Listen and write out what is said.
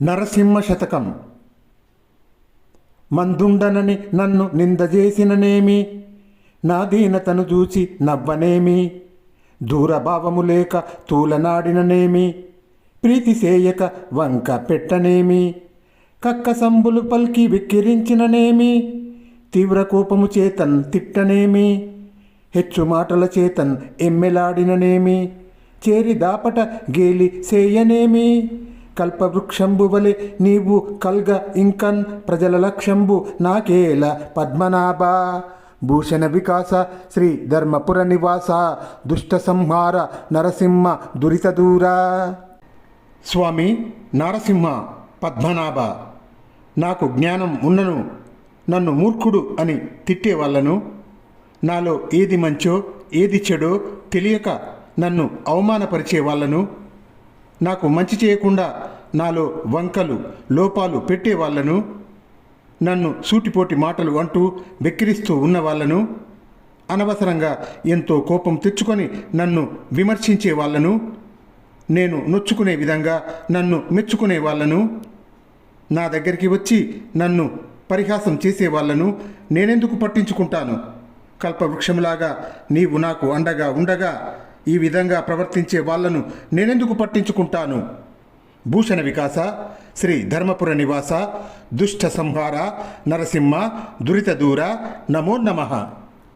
నరసింహ శతకం. మందుండనని నన్ను నిందజేసిననేమి, నా దీనతను చూచి నవ్వనేమి, దూరభావము లేక తూలనాడిననేమి, ప్రీతి సేయక వంక పెట్టనేమి, కక్క సంబులు పల్కి వెక్కిరించిననేమి, తీవ్ర కోపము చేతన్ తిట్టనేమి, హెచ్చు మాటల చేతన్ ఎమ్మెలాడిననేమి, చేరి దాపట గేలి సేయనేమి, కల్పవృక్షంబు వలె నీవు కల్గ ఇంకన్ ప్రజల లక్ష్యంబు నాకేల పద్మనాభ. భూషణ వికాస శ్రీ ధర్మపుర నివాస, దుష్ట సంహార నరసింహ దురిత దూర. స్వామి నారసింహ పద్మనాభ, నాకు జ్ఞానం ఉన్నను నన్ను మూర్ఖుడు అని తిట్టేవాళ్లను, నాలో ఏది మంచో ఏది చెడో తెలియక నన్ను అవమానపరిచే వాళ్ళను, నాకు మంచి చేయకుండా నాలో వంకలు లోపాలు పెట్టేవాళ్లను, నన్ను సూటిపోటి మాటలు అంటూ వెక్కిరిస్తూ ఉన్నవాళ్లను, అనవసరంగా ఎంతో కోపం తెచ్చుకొని నన్ను విమర్శించే వాళ్ళను, నేను నొచ్చుకునే విధంగా నన్ను మెచ్చుకునే వాళ్ళను, నా దగ్గరికి వచ్చి నన్ను పరిహాసం చేసేవాళ్లను నేనెందుకు పట్టించుకుంటాను? కల్పవృక్షంలాగా నీవు నాకు అండగా ఉండగా ఈ విధంగా ప్రవర్తించే వాళ్లను నేనెందుకు పట్టించుకుంటాను? భూషణ వికాస శ్రీ ధర్మపుర నివాస, దుష్ట సంహార నరసింహ దురిత దూర. నమో నమః.